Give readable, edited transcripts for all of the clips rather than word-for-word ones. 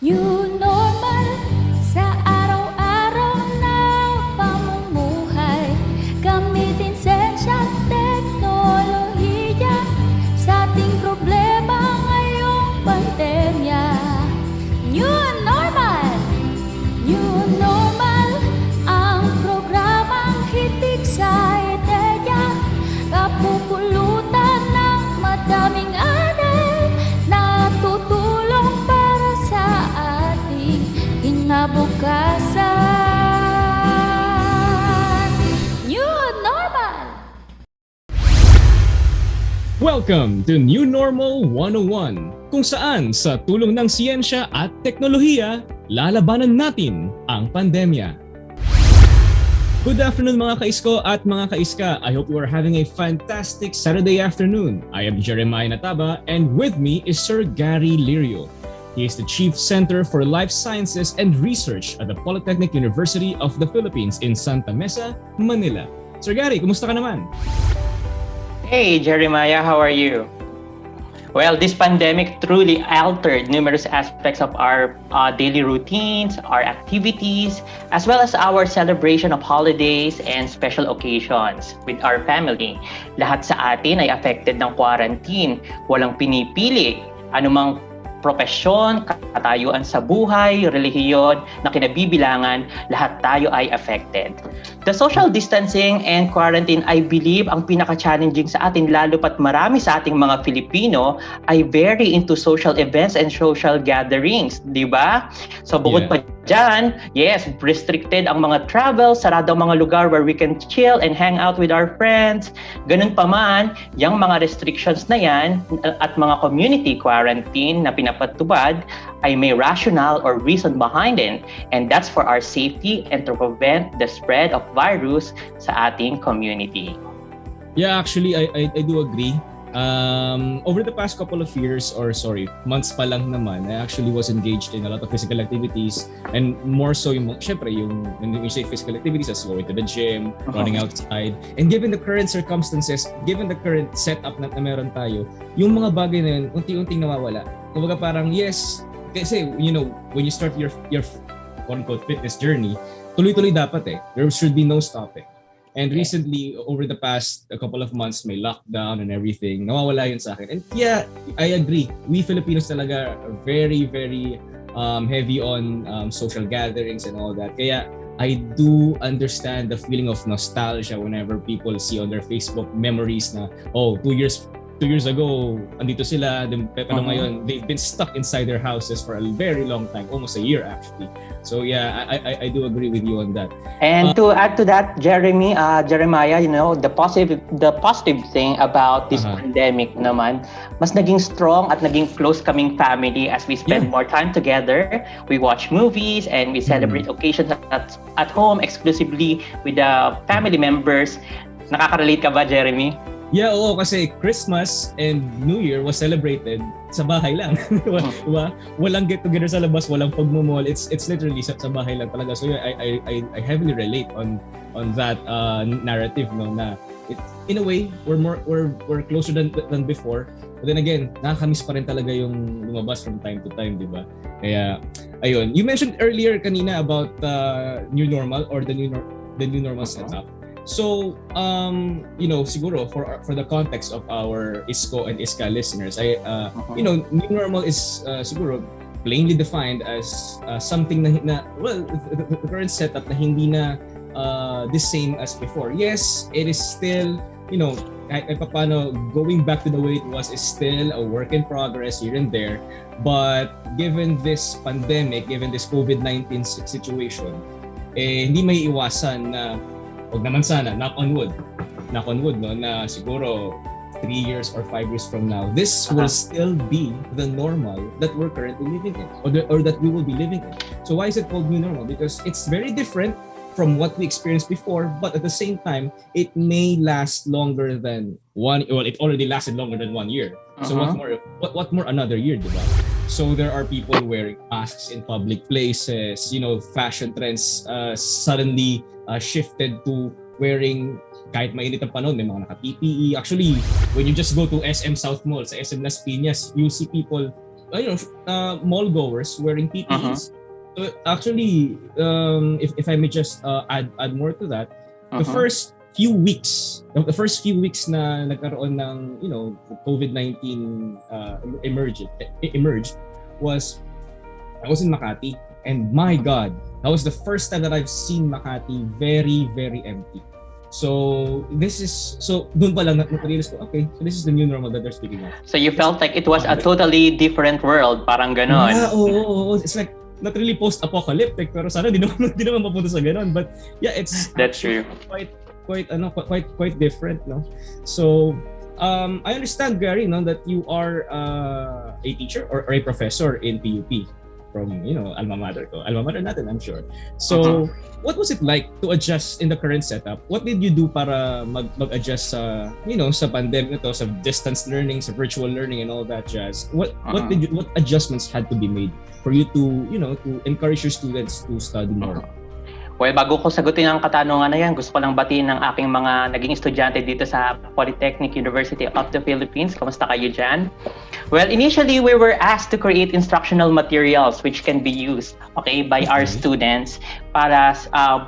New normal sa araw-araw na pamumuhay. Gamitin siyensya at teknolohiya sa ating problema ngayong pandemya. New normal! New normal ang programang hitik sa ideya. Kapupulutan ng madaming anay na tutulong para sa ating kinabukasan. New normal! Welcome to New Normal 101, kung saan sa tulong ng siyensya at teknolohiya, lalabanan natin ang pandemya. Good afternoon mga kaisko at mga kaiska. I hope you are having a fantastic Saturday afternoon. I am Jeremiah Nataba and with me is Sir Gary Lirio. He is the Chief Center for Life Sciences and Research at the Polytechnic University of the Philippines in Santa Mesa, Manila. Sir Gary, kumusta ka naman? Hey Jeremiah, how are you? Well, this pandemic truly altered numerous aspects of our daily routines, our activities, as well as our celebration of holidays and special occasions with our family. Lahat sa atin ay affected ng quarantine. Walang pinipili anumang propesyon, katayuan sa buhay, relihiyon na kinabibilangan, lahat tayo ay affected. The social distancing and quarantine, I believe, ang pinaka-challenging sa atin, lalo pat marami sa ating mga Filipino ay very into social events and social gatherings, di ba? So bukod pa dyan, yes, restricted ang mga travel, sarado ang mga lugar where we can chill and hang out with our friends. Ganun pa man, yung mga restrictions na yan at mga community quarantine na pinapatubad ay may rationale or reason behind it, and that's for our safety and to prevent the spread of virus sa ating community. Yeah, actually, I do agree. Over the past couple of years, months pa lang naman, I actually was engaged in a lot of physical activities, and more so syempre when you say physical activities, as going to the gym, running outside, and given the current circumstances, given the current setup na meron tayo, yung mga bagay na yun, unti-unting nawawala. Kumbaga parang yes, kasi when you start your quote-unquote fitness journey, tuloy-tuloy dapat eh. There should be no stopping. And recently, over the past a couple of months, may lockdown and everything, nawawala yun sa akin. And yeah, I agree. We Filipinos talaga are very, very heavy on social gatherings and all that. Kaya I do understand the feeling of nostalgia whenever people see on their Facebook memories na, 2 years ago, andito sila, pero ngayon, they've been stuck inside their houses for a very long time, almost a year actually. So yeah, I do agree with you on that. And to add to that, Jeremiah, the positive thing about this pandemic naman, mas naging strong at naging close kaming family as we spend more time together. We watch movies and we celebrate occasions at home exclusively with the family members. Nakaka-relate ka ba, Jeremy? Yeah, oo, kasi Christmas and New Year was celebrated sa bahay lang. Diba? Walang get-together sa labas, walang pagmumall. It's literally sa bahay lang talaga. So yeah, I heavily relate on that narrative, no, na in a way we're closer than before. But then again, nakakamiss pa rin talaga yung lumabas from time to time, di ba? Kaya ayun, you mentioned earlier kanina about new normal or the new normal setup. So, siguro for the context of our ISCO and ISCA listeners, new normal is siguro plainly defined as something na the current setup na hindi na the same as before. Yes, it is still, kahit paano going back to the way it was is still a work in progress here and there. But given this pandemic, given this COVID-19 situation, hindi may iwasan na huwag naman sana, knock on wood, no, na siguro 3 years or 5 years from now, this will still be the normal that we're currently living in, or that we will be living in. So why is it called new normal? Because it's very different from what we experienced before, but at the same time, it may last longer than it already lasted longer than 1 year. So what more another year, diba? So there are people wearing masks in public places, fashion trends suddenly shifted to wearing, kahit mainit ang panahon, may mga naka-PPE. Actually, when you just go to SM South Mall, sa SM Las Piñas, you see people mall goers wearing PPEs. So actually, if I may just add more to that, the first few weeks na nagkaroon ng COVID-19 emerged was I was in Makati, and my God, that was the first time that I've seen Makati very, very empty. So doon pa lang na-realize ko, okay, so this is the new normal that they're speaking of. So you felt like it was a totally different world, parang ganon. Yeah, oo. It's like not really post-apocalyptic, pero sana di naman mapunta sa ganon. But yeah, it's That's true. Quite different, no? So I understand, Gary, no, that you are a teacher or a professor in PUP from alma mater natin, I'm sure. So what was it like to adjust in the current setup? What did you do para mag-adjust sa sa pandemic to, sa distance learning, sa virtual learning and all that jazz? What adjustments had to be made for you to to encourage your students to study more? Well, bago ko sagutin ang katanungan na yan, gusto ko lang batiin ng aking mga naging estudyante dito sa Polytechnic University of the Philippines. Kamusta kayo dyan? Well, initially, we were asked to create instructional materials which can be used by our students para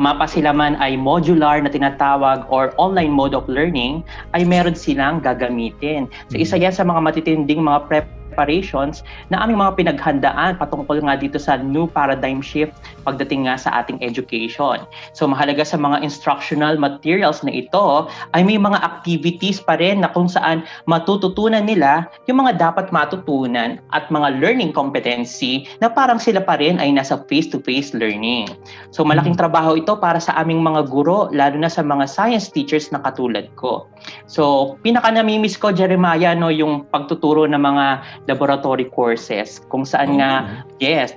mapa sila man ay modular na tinatawag or online mode of learning ay meron silang gagamitin. So isa yan sa mga matitinding mga preparations na aming mga pinaghandaan patungkol nga dito sa new paradigm shift pagdating nga sa ating education. So mahalaga sa mga instructional materials na ito ay may mga activities pa rin na kung saan matututunan nila yung mga dapat matutunan at mga learning competency na parang sila pa rin ay nasa face-to-face learning. So malaking trabaho ito para sa aming mga guro, lalo na sa mga science teachers na katulad ko. So pinaka-namimiss ko, Jeremiah, yung pagtuturo ng mga laboratory courses kung saan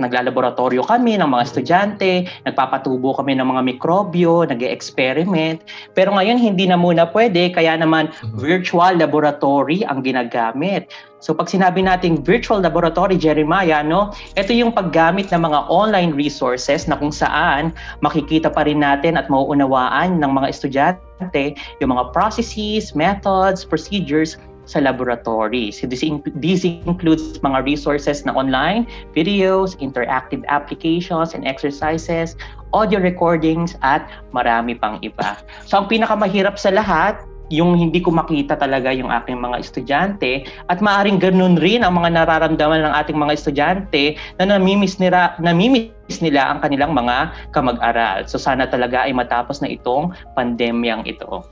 naglalaboratorio kami ng mga estudyante, nagpapatubo kami ng mga mikrobyo, nag-e-experiment. Pero ngayon hindi na muna pwede, kaya naman virtual laboratory ang ginagamit. So pag sinabi nating virtual laboratory, Jeremiah, ito yung paggamit ng mga online resources na kung saan makikita pa rin natin at mauunawaan ng mga estudyante yung mga processes, methods, procedures sa laboratory. So this includes mga resources na online, videos, interactive applications and exercises, audio recordings, at marami pang iba. So ang pinakamahirap sa lahat, yung hindi ko makita talaga yung aking mga estudyante, at maaring ganun rin ang mga nararamdaman ng ating mga estudyante na namimiss nila ang kanilang mga kamag-aral. So sana talaga ay matapos na itong pandemyang ito.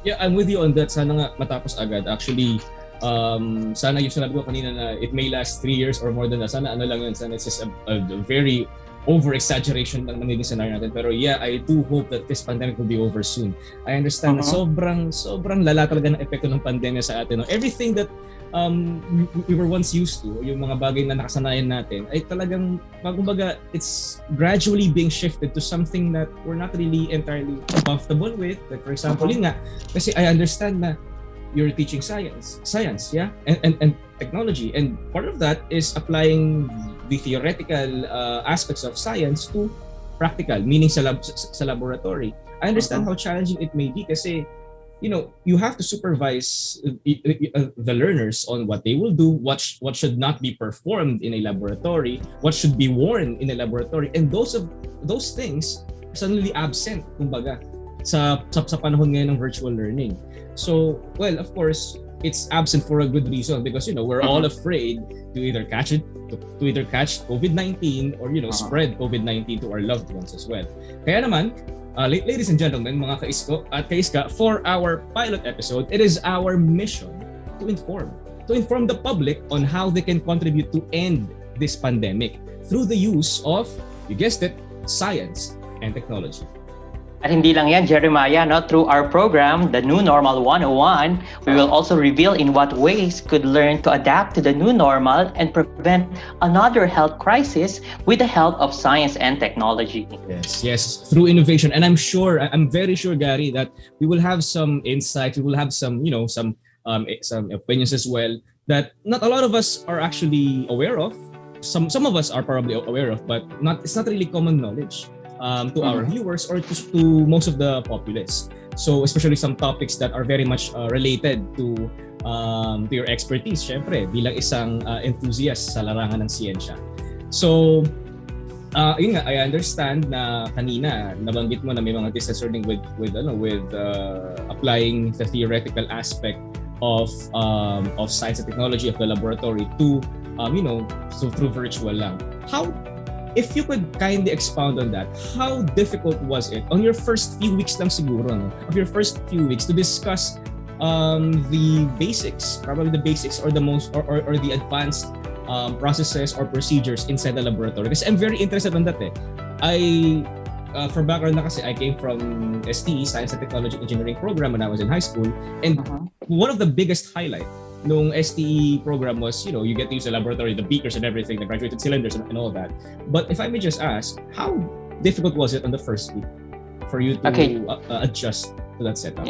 Yeah, I'm with you on that. Sana nga matapos agad. Actually, sana yung sinabi ko kanina na it may last 3 years or more than that. Sana lang yun. Sana it's just a very over-exaggeration lang nagiging scenario natin. Pero yeah, I do hope that this pandemic will be over soon. I understand na sobrang lala talaga ng epekto ng pandemya sa atin. No? Everything that we were once used to, yung mga bagay na nakasanayan natin, ay talagang, kumbaga, it's gradually being shifted to something that we're not really entirely comfortable with. Like for example, yun nga, kasi I understand na you're teaching science, yeah, and technology, and part of that is applying the theoretical aspects of science to practical, meaning sa laboratory. I understand how challenging it may be kasi you have to supervise the learners on what they will do, what should not be performed in a laboratory, what should be worn in a laboratory, and those things are suddenly absent, kumbaga, sa panahon ngayon ng virtual learning. So, well, of course, it's absent for a good reason because we're all afraid to either catch COVID-19 or spread COVID-19 to our loved ones as well. Kaya naman, ladies and gentlemen, mga kaisko at kaiska, for our pilot episode, it is our mission to inform the public on how they can contribute to end this pandemic through the use of, you guessed it, science and technology. At hindi lang yan, Jeremiah, through our program, The New Normal 101, we will also reveal in what ways could learn to adapt to the new normal and prevent another health crisis with the help of science and technology. Yes, through innovation. And I'm very sure, Gary, that we will have some insights, we will have some opinions as well that not a lot of us are actually aware of. Some of us are probably aware of, but it's not really common knowledge. to our viewers or to most of the populace. So especially some topics that are very much related to your expertise, syempre, bilang isang enthusiast sa larangan ng siyensya. So, yun nga, I understand na kanina nabanggit mo na may mga distance learning with applying the theoretical aspect of science and technology of the laboratory to so through virtual lang. If you could kindly expound on that, how difficult was it on your first few weeks lang siguro, no? Of your first few weeks to discuss the basics, probably the basics or the most or the advanced processes or procedures inside the laboratory? Kasi I'm very interested on that. For background na kasi, I came from STE, Science and Technology Engineering program when I was in high school, and one of the biggest highlight nung STE program was, you get to use the laboratory, the beakers and everything, the graduated cylinders and all that. But if I may just ask, how difficult was it on the first week for you to adjust to that setup?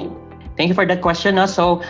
Thank you for that question. So,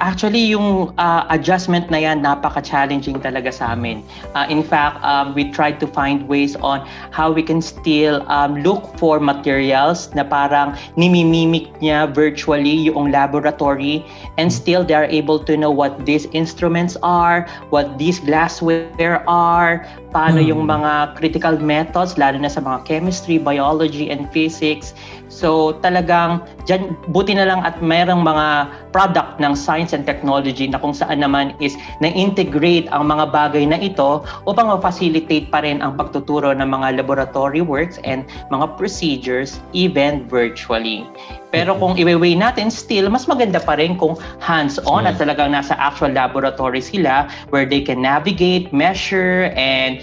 actually, yung adjustment na yan, napaka-challenging talaga sa amin. In fact, we tried to find ways on how we can still look for materials na parang nimimimik niya virtually yung laboratory, and still they are able to know what these instruments are, what these glassware are, paano yung mga critical methods, lalo na sa mga chemistry, biology, and physics. So talagang dyan, buti na lang at mayroong mga product ng science and technology na kung saan naman is na-integrate ang mga bagay na ito upang ma-facilitate pa rin ang pagtuturo ng mga laboratory works and mga procedures even virtually. Pero kung i-weigh natin, still, mas maganda pa rin kung hands-on at talagang nasa actual laboratory sila where they can navigate, measure, and,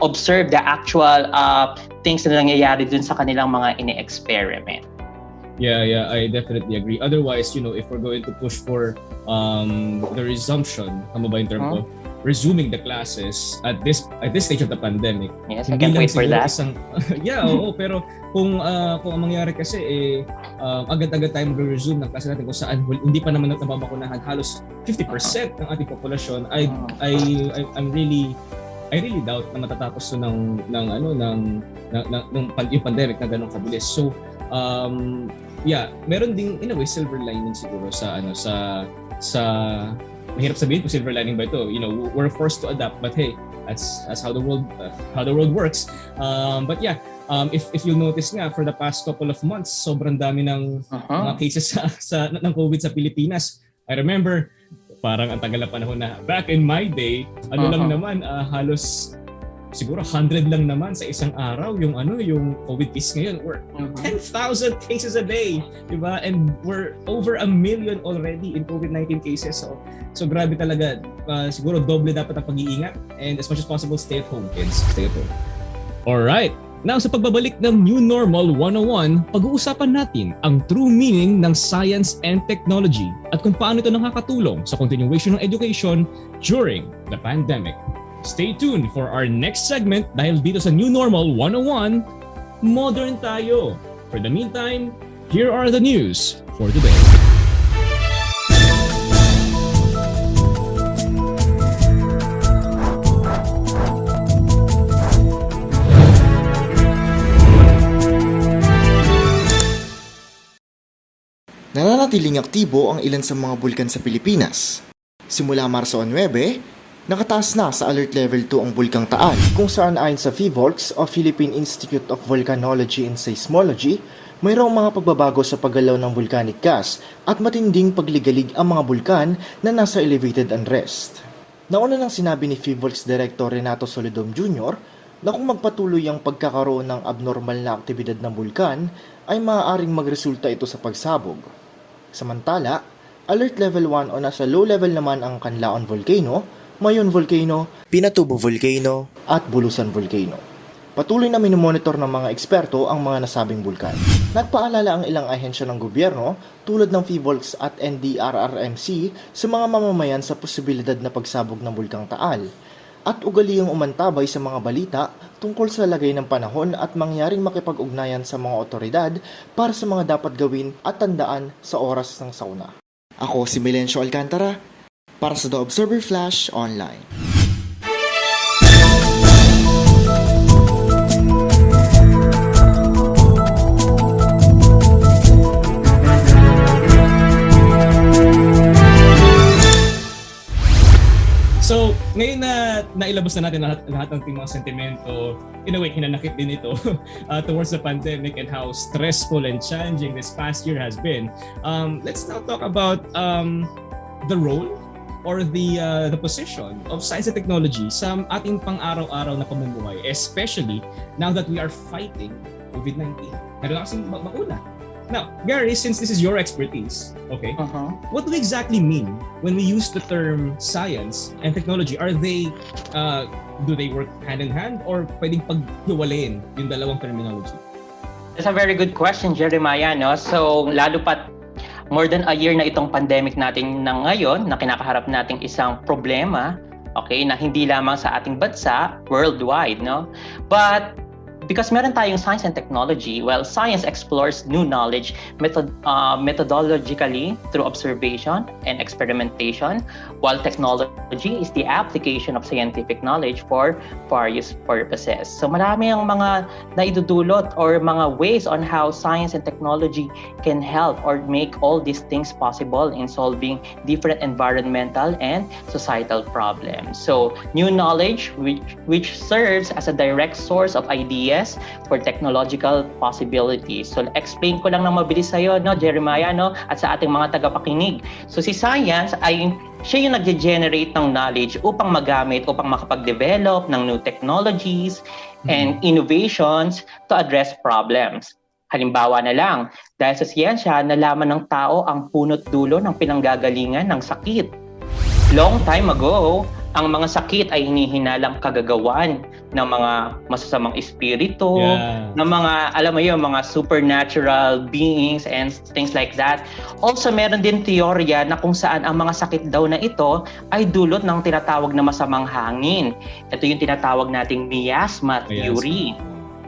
observe the actual things na nangyayari dun sa kanilang mga ine-experiment. Yeah, I definitely agree. Otherwise, if we're going to push for the resumption, tama ba in term ko, resuming the classes at this stage of the pandemic. Yes, I can't wait for that. Pero kung ang mangyari kasi agad-agad tayo mag-resume ng klase natin kung saan hindi pa naman nababakunahan halos 50% ng ating populasyon, I really doubt na matatapos ng yung pandemic na ganong kabilis. So meron ding in a way silver lining siguro sa mahirap sabihin kung silver lining ba ito. We're forced to adapt, but hey, that's how the world works. But yeah, if you notice nga for the past couple of months, sobrang dami ng mga cases ng COVID sa Pilipinas. I remember parang ang tagal na panahon na back in my day, lang naman halos siguro 100 lang naman sa isang araw yung COVID case. Ngayon we're 10,000 cases a day, diba? And we're over 1 million already in COVID-19 cases. So grabe talaga. Siguro doble dapat ang pag-iingat, and as much as possible, stay at home, kids. Stay at home. Alright. Now, sa pagbabalik ng New Normal 101, pag-uusapan natin ang true meaning ng science and technology at kung paano ito nakakatulong sa continuation ng education during the pandemic. Stay tuned for our next segment dahil dito sa New Normal 101, modern tayo. For the meantime, here are the news for today. Nananatiling aktibo ang ilan sa mga bulkan sa Pilipinas. Simula Marso 9, nakataas na sa Alert Level 2 ang Bulkang Taal, kung saan ayon sa PHIVOLCS o Philippine Institute of Volcanology and Seismology, mayroong mga pagbabago sa paggalaw ng volcanic gas at matinding pagligalig ang mga bulkan na nasa elevated unrest. Nauna nang sinabi ni PHIVOLCS Director Renato Solidom Jr. na kung magpatuloy ang pagkakaroon ng abnormal na aktibidad ng bulkan, ay maaaring magresulta ito sa pagsabog. Samantala, Alert Level 1 o nasa low level naman ang Canlaon Volcano, Mayon Volcano, Pinatubo Volcano, at Bulusan Volcano. Patuloy na minomonitor ng mga eksperto ang mga nasabing bulkan. Nagpaalala ang ilang ahensya ng gobyerno tulad ng PHIVOLCS at NDRRMC sa mga mamamayan sa posibilidad na pagsabog ng Bulkang Taal at ugaliyang umantabay sa mga balita tungkol sa lagay ng panahon at mangyaring makipag-ugnayan sa mga otoridad para sa mga dapat gawin at tandaan sa oras ng sauna. Ako si Melencio Alcantara para sa The Observer Flash Online. So, ngayon na nailabas na natin lahat ng ating mga sentimento, in a way, hinanakit din ito towards the pandemic and how stressful and challenging this past year has been. Let's now talk about the role or the position of science and technology sa ating pang-araw-araw na pamumuhay, especially now that we are fighting COVID-19. Meron kasing bakuna. Now, Gary, since this is your expertise, okay, what do we exactly mean when we use the term science and technology? Are they, do they work hand in hand or pwedeng paghiwalayin yung dalawang terminology? That's a very good question, Jeremiah. No? So, lalo pat more than a year na itong pandemic natin na ngayon, na kinakaharap nating isang problema, okay, na hindi lamang sa ating bansa, worldwide, no? But because meron tayong science and technology, well, science explores new knowledge methodologically through observation and experimentation, while technology is the application of scientific knowledge for various purposes. So marami ang mga naidudulot or mga ways on how science and technology can help or make all these things possible in solving different environmental and societal problems. So new knowledge which serves as a direct source of ideas for technological possibilities. So explain ko lang ng mabilis sa'yo, no, Jeremiah, no, at sa ating mga tagapakinig. So si science ay siya yung nag-generate ng knowledge upang magamit, upang makapag-develop ng new technologies and innovations to address problems. Halimbawa na lang, dahil sa siyensya, nalaman ng tao ang punot dulo ng pinanggagalingan ng sakit. Long time ago, ang mga sakit ay hinihinalang kagagawan ng mga masasamang espiritu, ng mga, alam mo yun, mga supernatural beings and things like that. Also, meron din teorya na kung saan ang mga sakit daw na ito ay dulot ng tinatawag na masamang hangin. Ito yung tinatawag nating miasma theory.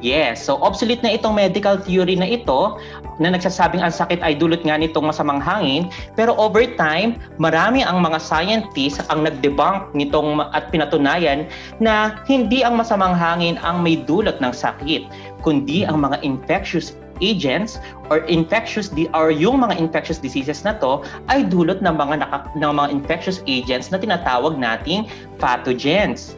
Yes, so obsolete na itong medical theory na ito na nagsasabing ang sakit ay dulot nga nitong masamang hangin, pero over time, marami ang mga scientists ang nag-debunk nitong at pinatunayan na hindi ang masamang hangin ang may dulot ng sakit, kundi ang mga infectious agents or yung mga infectious diseases na to ay dulot ng mga infectious agents na tinatawag nating pathogens.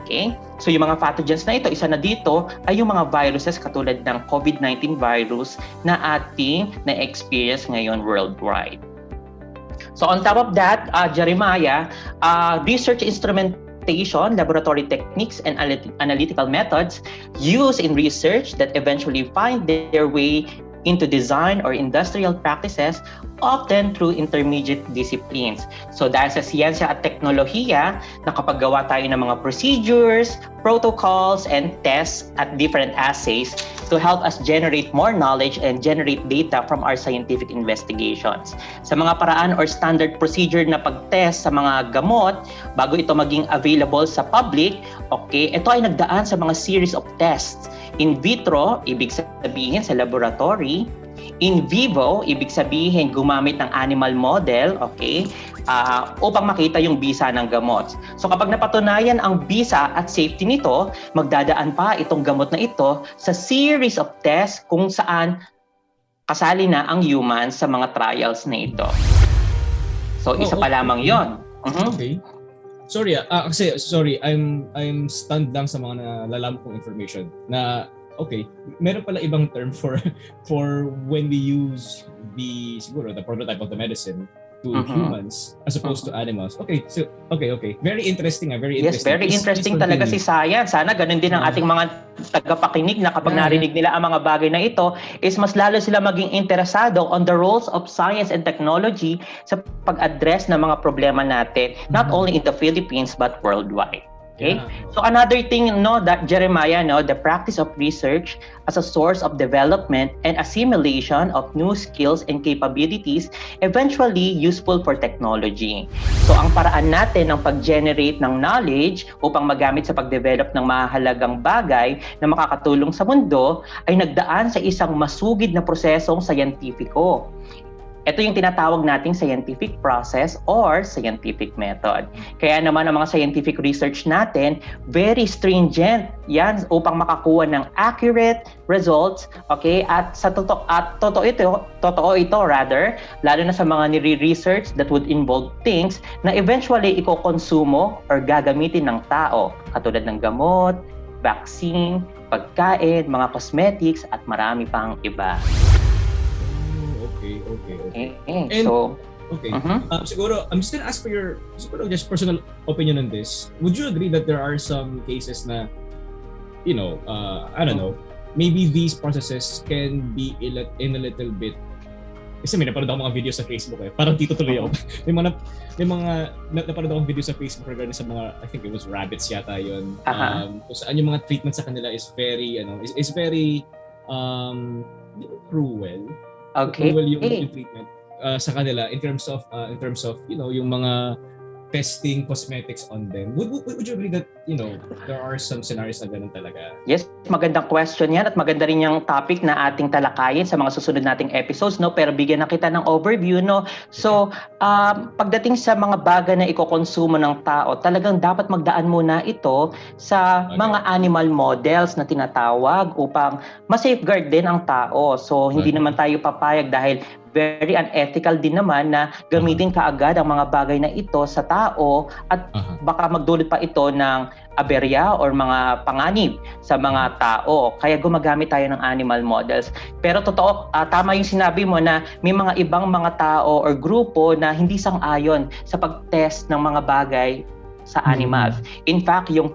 Okay? So yung mga pathogens na ito, isa na dito ay yung mga viruses katulad ng COVID-19 virus na ating na-experience ngayon worldwide. So on top of that, Jeremiah, research instrumentation, laboratory techniques, and analytical methods used in research that eventually find their way into design or industrial practices, often through intermediate disciplines. So dahil sa siyensya at teknolohiya, nakapaggawa tayo ng mga procedures, protocols, and tests at different assays to help us generate more knowledge and generate data from our scientific investigations. Sa mga paraan or standard procedure na pag-test sa mga gamot, bago ito maging available sa public, okay, ito ay nagdaan sa mga series of tests. In vitro, ibig sabihin sa laboratory. In vivo, ibig sabihin gumamit ng animal model, okay, upang makita yung bisa ng gamot. So kapag napatunayan ang bisa at safety nito, magdadaan pa itong gamot na ito sa series of tests kung saan kasali na ang humans sa mga trials na ito. So isa pa lamang yon. Okay. Sorry, I'm stunned lang sa mga nalalaman kong information na okay, meron pala ibang term for when we use the prototype of the medicine to humans as opposed to animals. Okay, so okay. Very interesting, very interesting. Yes, very interesting talaga si science. Sana ganun din ang ating mga tagapakinig na kapag narinig nila ang mga bagay na ito, is mas lalo sila maging interesado on the roles of science and technology sa pag-address ng mga problema natin, not only in the Philippines but worldwide. Okay? So another thing, that Jeremiah, the practice of research as a source of development and assimilation of new skills and capabilities eventually useful for technology. So ang paraan natin ng pag-generate ng knowledge upang magamit sa pag-develop ng mahalagang bagay na makakatulong sa mundo ay nagdaan sa isang masugid na prosesong sayantipiko. Ito yung tinatawag nating scientific process or scientific method. Kaya naman ang mga scientific research natin, very stringent yan upang makakuha ng accurate results, okay? At totoo ito rather, lalo na sa mga nire-research that would involve things na eventually iko-konsumo or gagamitin ng tao, katulad ng gamot, vaccine, pagkain, mga cosmetics at marami pang iba. Okay. And, Okay. Siguro, I'm just gonna ask for your just personal opinion on this. Would you agree that there are some cases na, I don't know, maybe these processes can be in a little bit, kasi may napanood ako mga video sa Facebook parang dito tuloy ako. Napanood akong video sa Facebook regarding sa mga, I think it was rabbits yata yun. Kung saan yung mga treatment sa kanila is very, is very, cruel. okay. Cruel yung treatment sa kanila in terms of yung mga testing cosmetics on them. Would you agree that there are some scenarios na ganun talaga? Yes, magandang question yan at maganda rin yung topic na ating talakayin sa mga susunod nating episodes, no? Pero bigyan na kita ng overview, no? So, pagdating sa mga bagay na ikokonsumo ng tao, talagang dapat magdaan muna ito sa mga animal models na tinatawag upang ma-safeguard din ang tao. So, hindi naman tayo papayag dahil very unethical din naman na gamitin kaagad ang mga bagay na ito sa tao at baka magdulot pa ito ng aberya or mga panganib sa mga tao. Kaya gumagamit tayo ng animal models. Pero totoo, tama yung sinabi mo na may mga ibang mga tao or grupo na hindi sang-ayon sa pag-test ng mga bagay sa animals. In fact, yung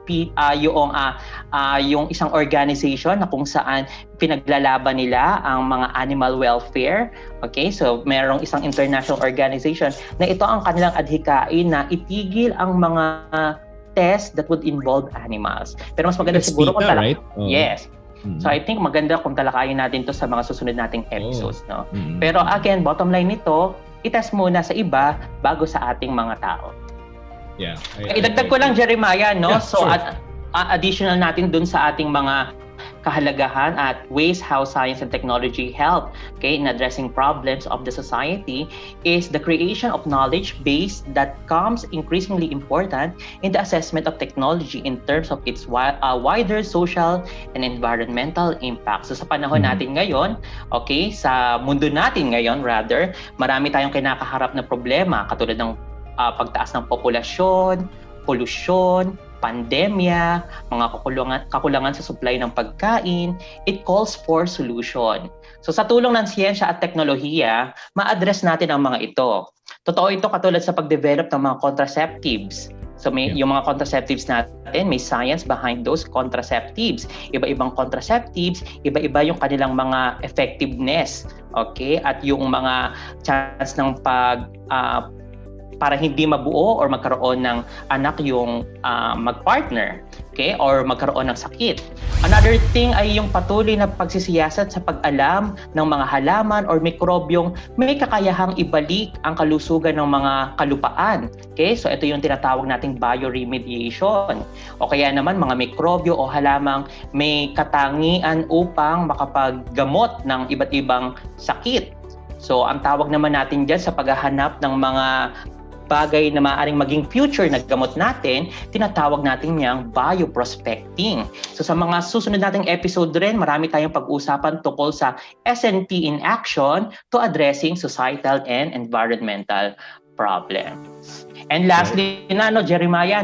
isang organization na kung saan pinaglalaban nila ang mga animal welfare. Okay? So, merong isang international organization na ito ang kanilang adhikain na itigil ang mga tests that would involve animals. Pero mas maganda siguro kung right? Yes. So I think maganda kung talakayin natin to sa mga susunod nating episodes, no? Pero again, bottom line nito, itest muna sa iba bago sa ating mga tao. Yeah. Idagdag ko lang, Jeremiah, no? Yeah, so sure. additional natin dun sa ating mga kahalagahan at ways how science and technology help, okay, in addressing problems of the society is the creation of knowledge base that comes increasingly important in the assessment of technology in terms of its wider social and environmental impact. So sa panahon natin ngayon, okay, sa mundo natin ngayon rather, marami tayong kinakaharap na problema katulad ng pagtaas ng populasyon, polusyon, pandemya, mga kakulangan sa supply ng pagkain. It calls for solution. So sa tulong ng siyensya at teknolohiya, ma-address natin ang mga ito. Totoo ito katulad sa pag-develop ng mga contraceptives. So yung mga contraceptives natin, may science behind those contraceptives. Iba-ibang contraceptives, iba-iba yung kanilang mga effectiveness. Okay? At yung mga chance ng para hindi mabuo or magkaroon ng anak yung magpartner, okay, or magkaroon ng sakit. Another thing ay yung patuloy na pagsisiyasat sa pag-alam ng mga halaman or mikrobyong may kakayahang ibalik ang kalusugan ng mga kalupaan. Okay, so ito yung tinatawag nating bioremediation. O kaya naman mga mikrobyo o halamang may katangian upang makapaggamot ng iba't ibang sakit. So ang tawag naman natin dyan sa paghahanap ng mga bagay na maaaring maging future na gamot natin, tinatawag natin niyang bioprospecting. So sa mga susunod nating episode rin, marami tayong pag-usapan tungkol sa S&T in action to addressing societal and environmental problems. And lastly, Jeremiah,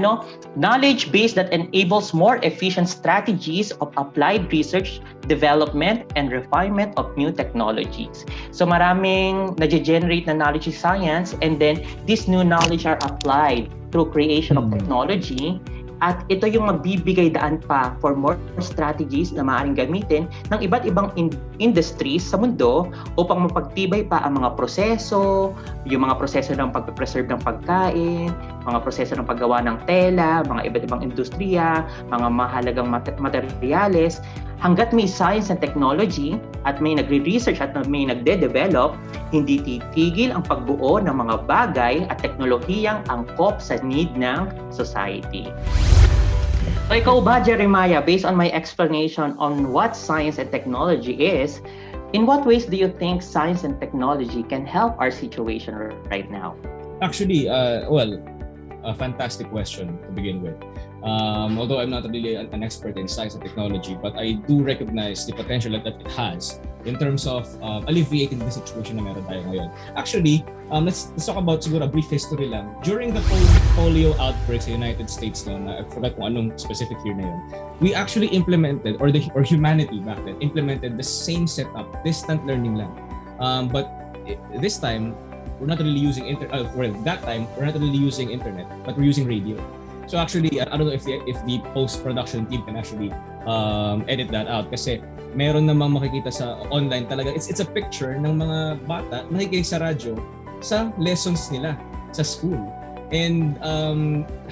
knowledge base that enables more efficient strategies of applied research, development, and refinement of new technologies. So maraming nage-generate na knowledge in science, and then this new knowledge are applied through creation of technology. At ito yung magbibigay daan pa for more strategies na maaaring gamitin ng iba't ibang industries sa mundo upang mapagtibay pa ang mga proseso, yung mga proseso ng pag-preserve ng pagkain, mga proseso ng paggawa ng tela, mga iba't ibang industriya, mga mahalagang materyales. Hanggat may science and technology at may nagre-research at may nagde-develop, hindi titigil ang pagbuo ng mga bagay at teknolohiyang angkop sa need ng society. So ikaw ba, Jeremiah, based on my explanation on what science and technology is, In what ways do you think science and technology can help our situation right now? Actually, a fantastic question to begin with. Although I'm not really an expert in science and technology, but I do recognize the potential that it has in terms of alleviating the situation na meron tayo ngayon. Actually, let's talk about siguro a brief history lang. During the polio outbreak sa United States noon, I forgot kung anong specific year na yun, we actually implemented, or humanity back then, implemented the same setup, distant learning lang. But this time, we're not really using that time, we're not really using internet, but we're using radio. So actually, I don't know if the post-production team can actually edit that out kasi meron namang makikita sa online talaga. It's a picture ng mga bata nakikinig sa radyo sa lessons nila sa school. And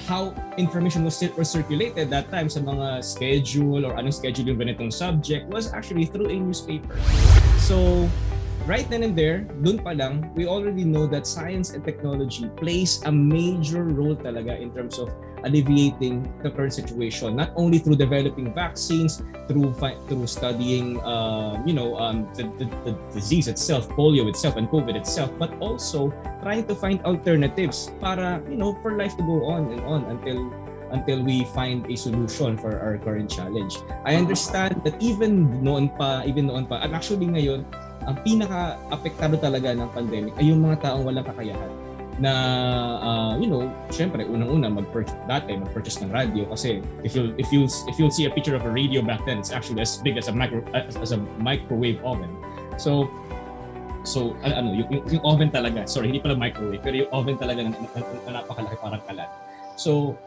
how information was circulated that time sa mga schedule or anong schedule yung ganitong subject was actually through a newspaper. So right then and there, dun pa lang, we already know that science and technology plays a major role talaga in terms of alleviating the current situation, not only through developing vaccines, through studying the disease itself, polio itself and COVID itself, but also trying to find alternatives para for life to go on and on until we find a solution for our current challenge. I understand that even noon pa, at actually ngayon, ang pinaka-apektado talaga ng pandemic ay yung mga taong walang kakayahan na syempre unang-una mag-purchase ng radio kasi if you'll see a picture of a radio back then, it's actually as big as a microwave oven. So yung oven talaga, sorry, hindi pala microwave, pero yung oven talaga na napakalaki, parang kalat. So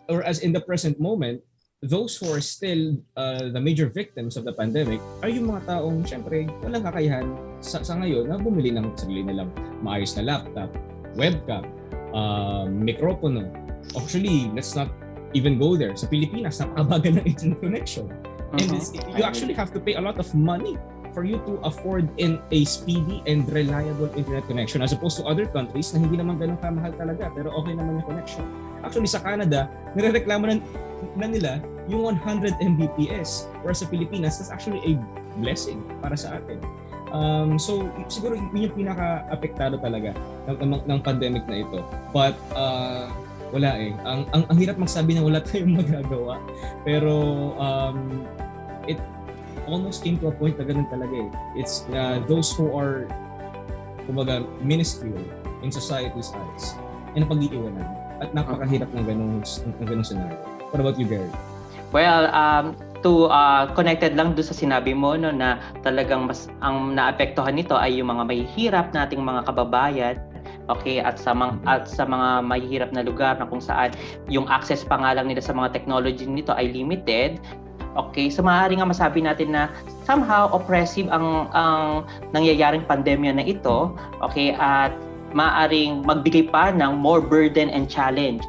or as in the present moment, those who are still the major victims of the pandemic ay yung mga taong syempre walang kakayahan sa ngayon na bumili ng sarili nilang maayos na laptop, webcam, mikropono. Actually, let's not even go there. Sa Pilipinas, napakabagal ng internet connection. And you actually have to pay a lot of money for you to afford a speedy and reliable internet connection as opposed to other countries na hindi naman ganun kamahal talaga pero okay naman yung connection. Actually, sa Canada, nirereklamo na nila yung 100 Mbps whereas sa Pilipinas, that's actually a blessing para sa atin. So siguro yun yung pinaka-apektado talaga ng pandemic na ito. But wala eh. Ang hirap magsabi na wala tayong magagawa. Pero it almost came to a point na ganun talaga eh. It's those who are kumbaga minuscule in society's eyes ay napag-iiwanan at napakahirap ng ganung scenario. What about you, Gary? Well, connected lang doon sa sinabi mo no, na talagang mas ang naapektuhan nito ay yung mga mahihirap nating mga kababayan, okay, at sa mga mahihirap na lugar na kung saan yung access pa nga lang nila sa mga technology nito ay limited. Okay, so maaari nga masabi natin na somehow oppressive ang nangyayaring pandemya na ito, okay, at maaaring magbigay pa ng more burden and challenge,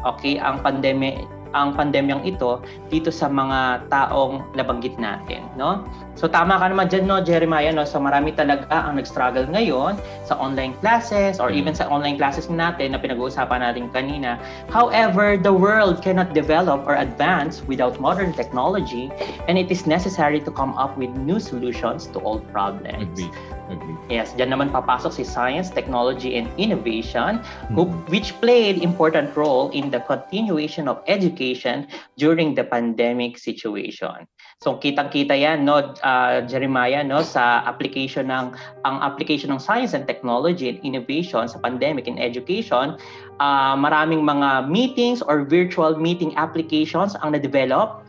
okay, ang pandemyang ito dito sa mga taong nabanggit natin, no? So tama ka naman dyan, no, Jeremiah, no? So marami talaga ang nag-struggle ngayon sa online classes or even sa online classes natin na pinag-uusapan natin kanina. However, the world cannot develop or advance without modern technology, and it is necessary to come up with new solutions to all problems. Agree. Yes, dyan naman papasok si science, technology, and innovation, which played important role in the continuation of education during the pandemic situation. So kitang-kita yan, no, Jeremiah, no, sa application ng science and technology and innovation sa pandemic and education. Maraming mga meetings or virtual meeting applications ang na-develop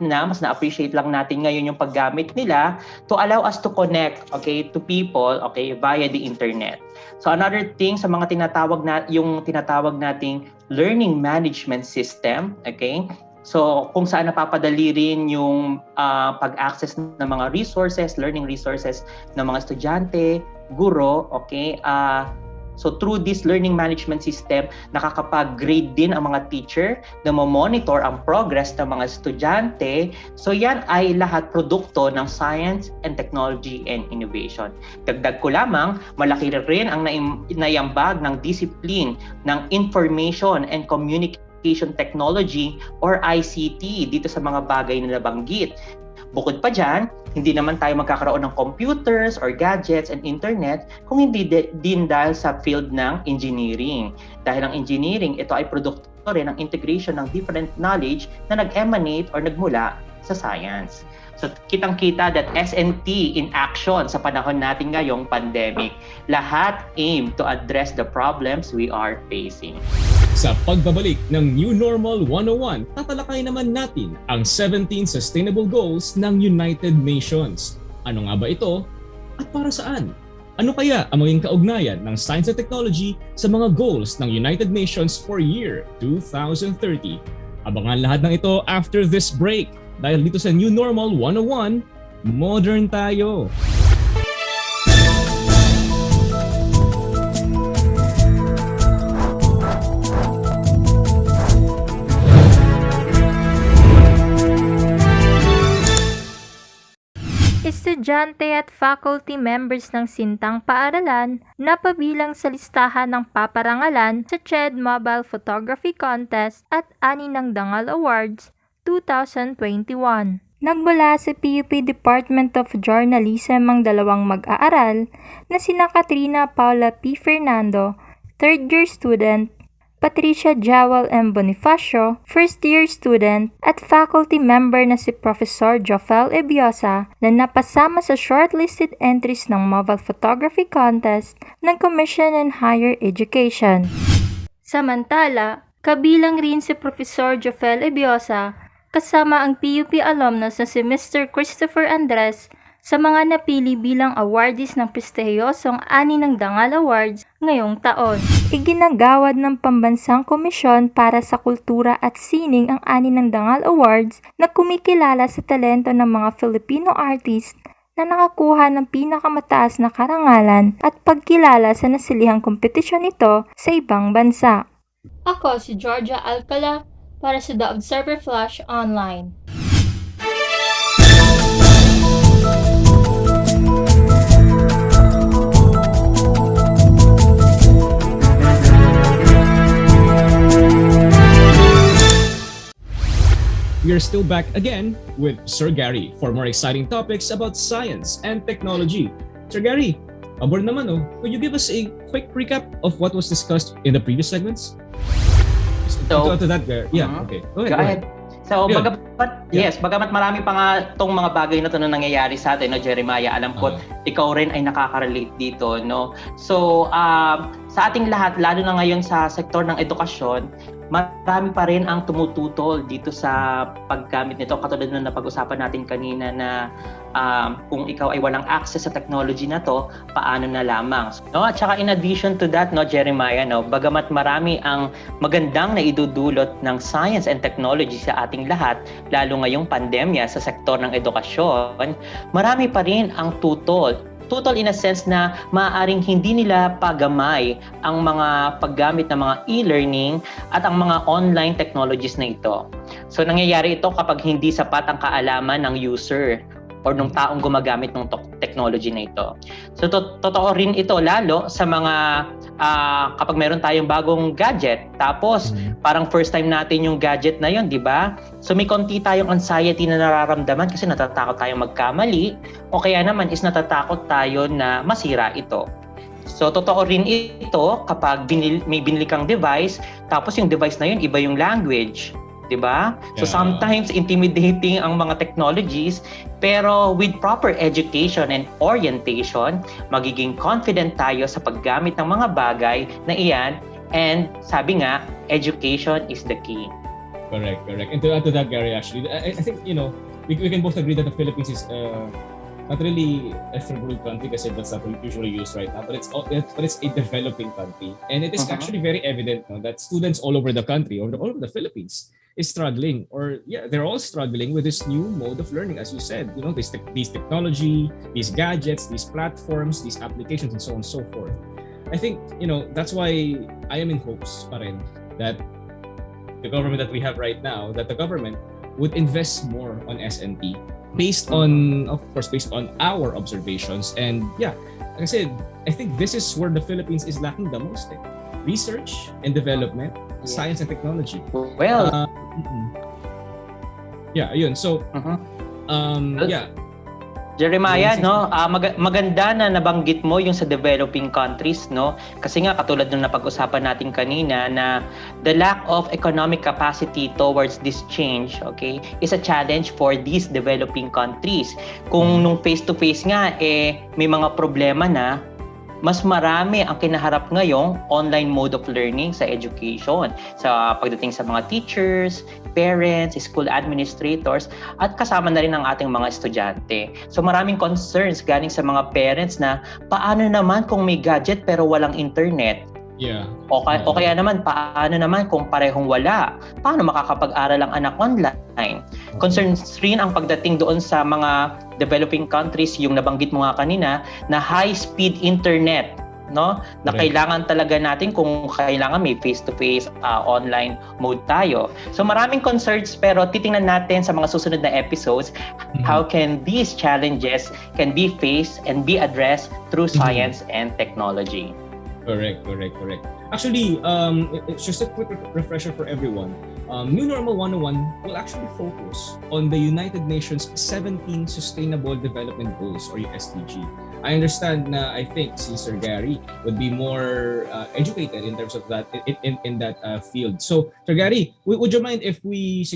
na, mas na-appreciate lang natin ngayon yung paggamit nila to allow us to connect, okay, to people, okay, via the internet. So another thing sa mga tinatawag nating learning management system, okay? So kung saan napapadali rin yung pag-access ng mga resources, learning resources ng mga estudyante, guro, okay? So through this learning management system, nakakapag-grade din ang mga teacher na monitor ang progress ng mga estudyante. So yan ay lahat produkto ng science and technology and innovation. Dagdag ko lamang, malaki rin ang naiambag ng discipline ng information and communication technology or ICT dito sa mga bagay na nabanggit. Bukod pa dyan, hindi naman tayo magkakaroon ng computers or gadgets and internet kung hindi din dahil sa field ng engineering. Dahil ang engineering, ito ay produkto rin ng integration ng different knowledge na nag-emanate or nagmula sa science. So kitang-kita that SNT in action sa panahon natin ngayong pandemic. Lahat aim to address the problems we are facing. Sa pagbabalik ng New Normal 101, tatalakay naman natin ang 17 Sustainable Goals ng United Nations. Ano nga ba ito at para saan? Ano kaya ang maging kaugnayan ng science and technology sa mga goals ng United Nations for year 2030? Abangan lahat ng ito after this break. Dahil dito sa New Normal 101, modern tayo. Estudyante at faculty members ng Sintang Paaralan na pabilang sa listahan ng paparangalan sa CHED Mobile Photography Contest at Ani ng Dangal Awards 2021. Nagmula sa PUP Department of Journalism ang dalawang mag-aaral na sina Katrina Paula P. Fernando, third-year student, Patricia Jawal M. Bonifacio, first-year student, at faculty member na si Professor Jofel Ebiosa na napasama sa shortlisted entries ng Mobile Photography Contest ng Commission on Higher Education. Samantala, kabilang rin si Professor Jofel Ebiosa kasama ang PUP alumnus na si Mr. Christopher Andres sa mga napili bilang awardees ng prestihiyosong Ani ng Dangal Awards ngayong taon. Iginagawad ng Pambansang Komisyon para sa Kultura at Sining ang Ani ng Dangal Awards na kumikilala sa talento ng mga Filipino artist na nakakuha ng pinakamataas na karangalan at pagkilala sa nasilihang kompetisyon nito sa ibang bansa. Ako si Georgia Alcala para sa The Observer Flash Online. We are still back again with Sir Gary for more exciting topics about science and technology. Sir Gary, aboard naman could you give us a quick recap of what was discussed in the previous segments? So, to that, yeah, okay. Go ahead. So, Yeah. bagamat marami pa nga itong mga bagay na ito na nangyayari sa atin, no, Jeremiah, alam ko ikaw rin ay nakaka-relate dito, no? So, sa ating lahat, lalo na ngayon sa sektor ng edukasyon, marami pa rin ang tumututol dito sa paggamit nito. Katulad na napag-usapan natin kanina na kung ikaw ay walang access sa technology na to, paano na lamang. No? At saka in addition to that, no, Jeremiah, no, bagamat marami ang magandang naidudulot ng science and technology sa ating lahat, lalo ngayong pandemya sa sektor ng edukasyon, marami pa rin ang tutol in a sense na maaaring hindi nila pagamay ang mga paggamit ng mga e-learning at ang mga online technologies na ito. So nangyayari ito kapag hindi sapat ang kaalaman ng user or nung taong gumagamit ng technology na ito. So totoo rin ito lalo sa mga kapag meron tayong bagong gadget, tapos parang first time natin yung gadget na yun, di ba? So may konti tayong anxiety na nararamdaman kasi natatakot tayong magkamali o kaya naman is natatakot tayo na masira ito. So totoo rin ito kapag may binili kang device, tapos yung device na yun iba yung language. Diba? So sometimes intimidating ang mga technologies, pero with proper education and orientation, magiging confident tayo sa paggamit ng mga bagay na iyan, and sabi nga, education is the key. Correct. And to add to that, Gary, actually, I think, we can both agree that the Philippines is not really a third world country kasi that's not usually used right now, but it's a developing country. And it is actually very evident that students all over the country, all over the Philippines, is struggling, they're all struggling with this new mode of learning, as you said, these technology, these gadgets, these platforms, these applications, and so on and so forth. I think, that's why I am in hopes pa rin that the government that we have right now, that the government would invest more on SNT based on our observations. And like I said, I think this is where the Philippines is lacking the most. Research and development, science and technology. Well, ayun. So, Yeah. Jeremiah, no, maganda na nabanggit mo yung sa developing countries, no? Kasi nga katulad ng napag-usapan natin kanina na the lack of economic capacity towards this change, okay, is a challenge for these developing countries. Kung nung face-to-face nga may mga problema na, mas marami ang kinaharap ngayong online mode of learning sa education. Sa pagdating sa mga teachers, parents, school administrators, at kasama na rin ang ating mga estudyante. So maraming concerns galing sa mga parents na paano naman kung may gadget pero walang internet? Yeah. O kaya naman, paano naman kung parehong wala? Paano makakapag-aral ang anak online? Concerns rin ang pagdating doon sa mga developing countries, yung nabanggit mo nga kanina, na high-speed internet, no? Na kailangan talaga natin kung kailangan may face-to-face online mode tayo. So maraming concerns, pero titingnan natin sa mga susunod na episodes how can these challenges can be faced and be addressed through science and technology. Correct. Actually, it's just a quick refresher for everyone. New Normal 101 will actually focus on the United Nations 17 Sustainable Development Goals, or yung SDG. I understand na I think si Sir Gary would be more educated in terms of that in that field. So, Sir Gary, would you mind if we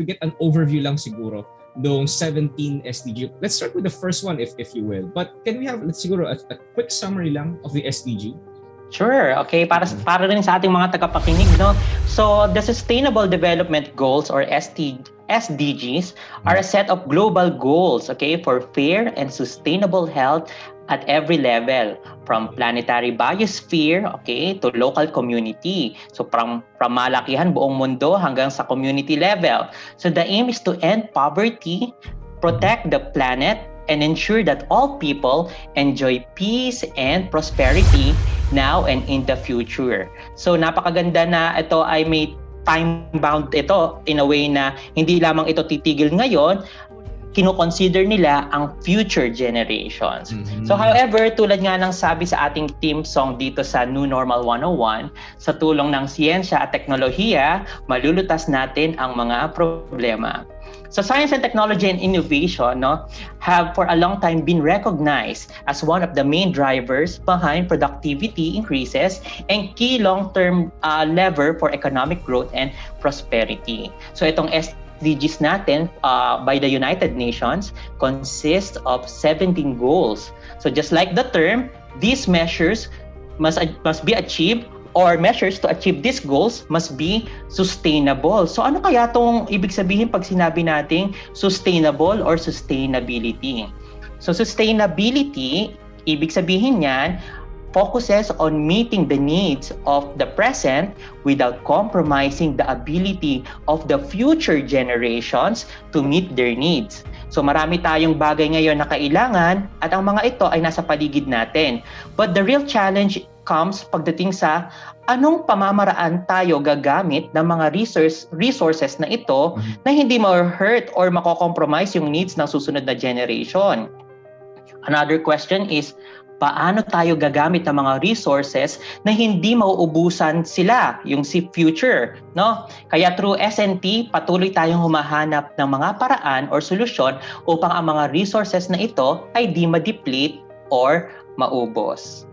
get an overview lang siguro ng 17 SDG? Let's start with the first one if you will. But can we have a quick summary lang of the SDG? Sure. Okay, para rin sa ating mga tagapakinig, no? So, the Sustainable Development Goals, or SDGs, are a set of global goals, okay, for fair and sustainable health at every level, from planetary biosphere, okay, to local community. So, from malakihan buong mundo hanggang sa community level. So, the aim is to end poverty, protect the planet, and ensure that all people enjoy peace and prosperity now and in the future. So napakaganda na ito ay may time-bound ito in a way na hindi lamang ito titigil ngayon, kino-consider nila ang future generations. So however, tulad nga ng sabi sa ating theme song dito sa New Normal 101, sa tulong ng Siyensya at Teknolohiya, malulutas natin ang mga problema. So science and technology and innovation, no, have for a long time been recognized as one of the main drivers behind productivity increases and key long-term lever for economic growth and prosperity. So itong SDGs natin by the United Nations consists of 17 goals. So just like the term, these measures must be achieved, or measures to achieve these goals must be sustainable. So ano kaya itong ibig sabihin pag sinabi nating sustainable or sustainability? So sustainability, ibig sabihin niyan, focuses on meeting the needs of the present without compromising the ability of the future generations to meet their needs. So marami tayong bagay ngayon na kailangan at ang mga ito ay nasa paligid natin. But the real challenge comes pagdating sa anong pamamaraan tayo gagamit ng mga resources na ito na hindi ma-hurt or mako-compromise yung needs ng susunod na generation. Another question is, paano tayo gagamit ng mga resources na hindi mauubusan sila, yung si future, no? Kaya through S&T, patuloy tayong humahanap ng mga paraan or solusyon upang ang mga resources na ito ay di ma-deplete or maubos.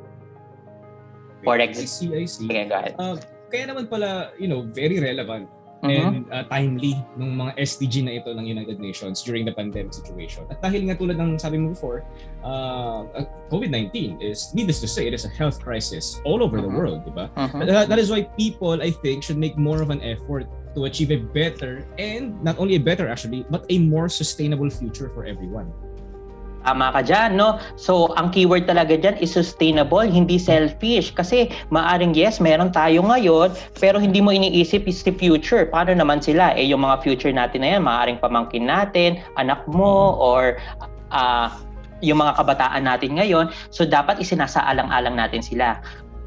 I see. Okay, go ahead. Kaya naman pala, very relevant and timely ng mga SDG na ito ng United Nations during the pandemic situation. At dahil nga tulad ng sabi mo before, COVID-19 is, needless to say, it is a health crisis all over the world, di ba? That is why people, I think, should make more of an effort to achieve a better, and not only a better actually, but a more sustainable future for everyone. Tama ka dyan, no? So, ang keyword talaga dyan is sustainable, hindi selfish. Kasi maaring yes, meron tayo ngayon, pero hindi mo iniisip is the future. Paano naman sila? Yung mga future natin na yan, maaring pamangkin natin, anak mo, or yung mga kabataan natin ngayon. So, dapat isinasaalang-alang natin sila.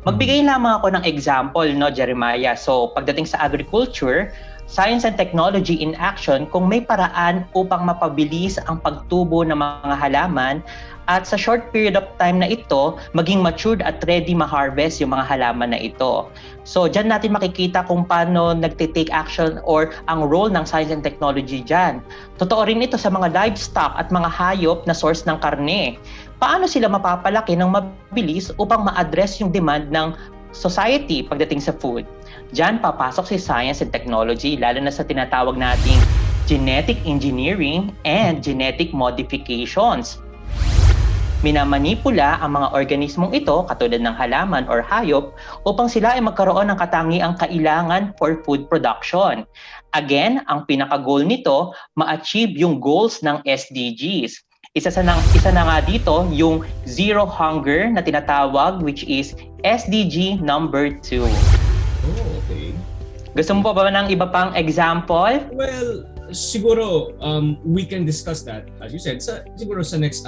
Magbigay lamang ako ng example, no, Jeremiah. So, pagdating sa agriculture, Science and technology in action kung may paraan upang mapabilis ang pagtubo ng mga halaman at sa short period of time na ito, maging matured at ready ma-harvest yung mga halaman na ito. So, dyan natin makikita kung paano nagtitake action or ang role ng science and technology dyan. Totoo rin ito sa mga livestock at mga hayop na source ng karne. Paano sila mapapalaki ng mabilis upang ma-address yung demand ng society pagdating sa food? Diyan papasok si science and technology, lalo na sa tinatawag nating genetic engineering and genetic modifications. Minamanipula ang mga organismong ito, katulad ng halaman or hayop, upang sila ay magkaroon ng katangiang kailangan for food production. Again, ang pinaka-goal nito, ma-achieve yung goals ng SDGs. Isa na nga dito yung zero hunger na tinatawag, which is SDG number 2. Oh, okay. Gusto mo pa ba ng iba pang example? Well, siguro we can discuss that, as you said, siguro sa next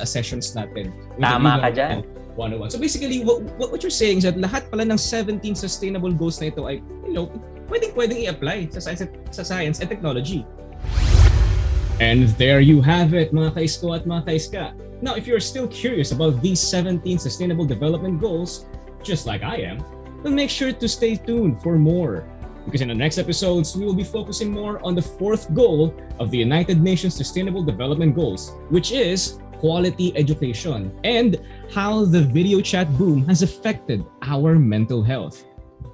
sessions natin. Tama ka dyan. 101. So basically, what you're saying is that lahat pala ng 17 sustainable goals na ito ay, pwedeng i-apply sa science and technology. And there you have it, mga kaisko at mga kaiska. Now, if you're still curious about these 17 sustainable development goals, just like I am, then make sure to stay tuned for more. Because in the next episodes, we will be focusing more on the fourth goal of the United Nations Sustainable Development Goals, which is quality education, and how the video chat boom has affected our mental health.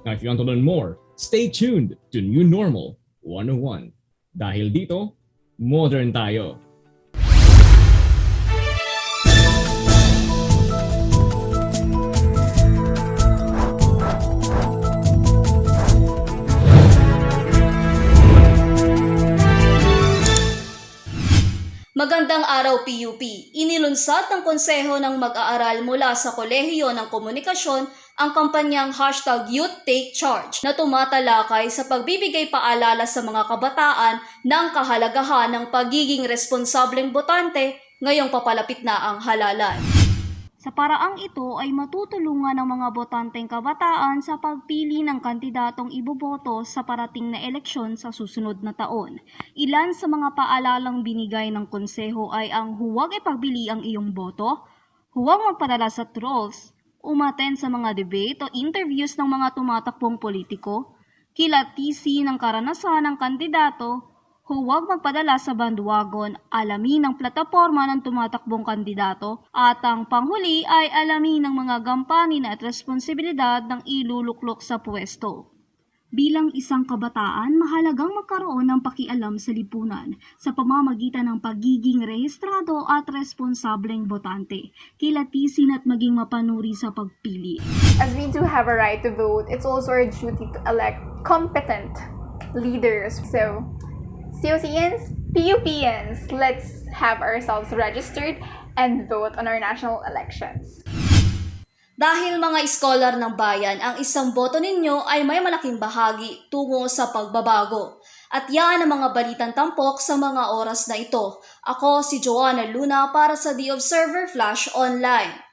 Now, if you want to learn more, stay tuned to New Normal 101. Dahil dito, modern tayo. Magandang araw PUP. Inilunsad ng Konseho ng Mag-aaral mula sa Kolehiyo ng Komunikasyon ang kampanyang #YouthTakeCharge na tumatalakay sa pagbibigay paalala sa mga kabataan ng kahalagahan ng pagiging responsableng botante ngayong papalapit na ang halalan. Sa paraang ito ay matutulungan ng mga botanteng kabataan sa pagpili ng kandidatong iboboto sa parating na eleksyon sa susunod na taon. Ilan sa mga paalalang binigay ng konseho ay ang huwag ipagbili ang iyong boto, huwag magpadala sa trolls, umaten sa mga debate o interviews ng mga tumatakbong politiko, kilatisi ng karanasan ng kandidato, huwag magpadala sa bandwagon, alamin ang plataporma ng tumatakbong kandidato, at ang panghuli ay alamin ang mga gampanin at responsibilidad ng iluluklok sa pwesto. Bilang isang kabataan, mahalagang magkaroon ng pakialam sa lipunan sa pamamagitan ng pagiging rehistrado at responsableng botante, kilatisin at maging mapanuri sa pagpili. As we do have a right to vote, it's also our duty to elect competent leaders. So, COCians, PUPians, let's have ourselves registered and vote on our national elections. Dahil mga scholar ng bayan, ang isang boto ninyo ay may malaking bahagi tungo sa pagbabago. At yan ang mga balitang tampok sa mga oras na ito. Ako si Joanna Luna para sa The Observer Flash Online.